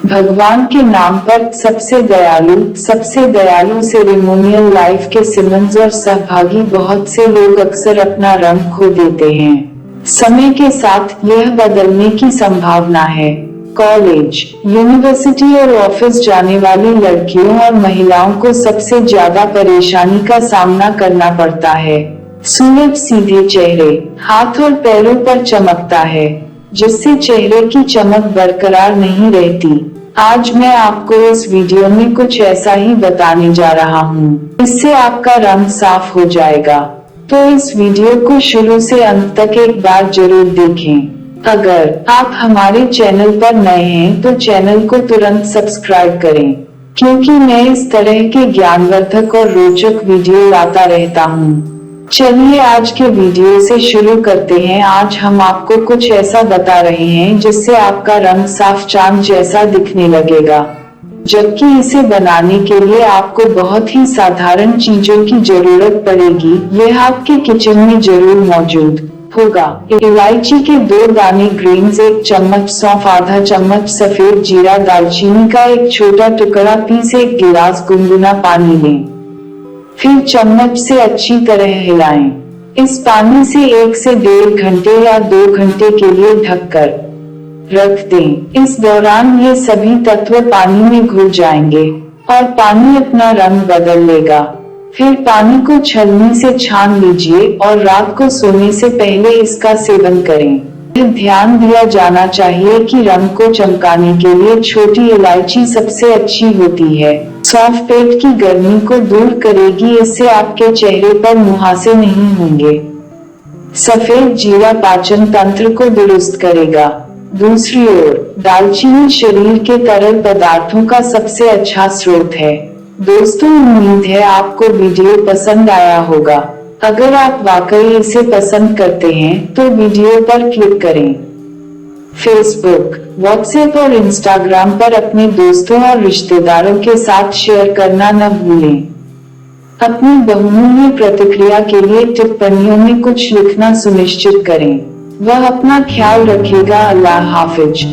भगवान के नाम पर सबसे दयालु सेरेमोनियल लाइफ के सिमंस और सहभागी बहुत से लोग अक्सर अपना रंग खो देते हैं। समय के साथ यह बदलने की संभावना है। कॉलेज, यूनिवर्सिटी और ऑफिस जाने वाली लड़कियों और महिलाओं को सबसे ज्यादा परेशानी का सामना करना पड़ता है। सूरज सीधे चेहरे, हाथ और पैरों पर चमकता है, जिससे चेहरे की चमक बरकरार नहीं रहती। आज मैं आपको इस वीडियो में कुछ ऐसा ही बताने जा रहा हूँ। इससे आपका रंग साफ हो जाएगा। तो इस वीडियो को शुरू से अंत तक एक बार जरूर देखें। अगर आप हमारे चैनल पर नए हैं तो चैनल को तुरंत सब्सक्राइब करें, क्योंकि मैं इस तरह के ज्ञानवर्धक और रोचक वीडियो लाता रहता हूँ। चलिए आज के वीडियो से शुरू करते हैं। आज हम आपको कुछ ऐसा बता रहे हैं जिससे आपका रंग साफ चांद जैसा दिखने लगेगा, जबकि इसे बनाने के लिए आपको बहुत ही साधारण चीजों की जरूरत पड़ेगी। यह आपके किचन में जरूर मौजूद होगा। इलायची के 2 दाने ग्रेन्स, 1 चम्मच सौंफ, आधा चम्मच सफेद जीरा, दालचीनी का 1 छोटा टुकड़ा पीस, 1 गिलास गुनगुना पानी लें। फिर चम्मच से अच्छी तरह हिलाएं। इस पानी से 1 से 1.5 घंटे या 2 घंटे के लिए ढककर रख दें। इस दौरान ये सभी तत्व पानी में घुल जाएंगे और पानी अपना रंग बदल लेगा। फिर पानी को छलनी से छान लीजिए और रात को सोने से पहले इसका सेवन करें। ध्यान दिया जाना चाहिए कि रंग को चमकाने के लिए छोटी इलायची सबसे अच्छी होती है। सौंफ पेट की गर्मी को दूर करेगी, इससे आपके चेहरे पर मुहासे नहीं होंगे। सफेद जीरा पाचन तंत्र को दुरुस्त करेगा। दूसरी ओर दालचीनी शरीर के तरल पदार्थों का सबसे अच्छा स्रोत है। दोस्तों, उम्मीद है आपको वीडियो पसंद आया होगा। अगर आप वाकई इसे पसंद करते हैं तो वीडियो पर क्लिक करें। फेसबुक, व्हाट्सएप और इंस्टाग्राम पर अपने दोस्तों और रिश्तेदारों के साथ शेयर करना न भूलें। अपनी बहुमूल्य प्रतिक्रिया के लिए टिप्पणियों में कुछ लिखना सुनिश्चित करें। वह अपना ख्याल रखेगा। अल्लाह हाफिज।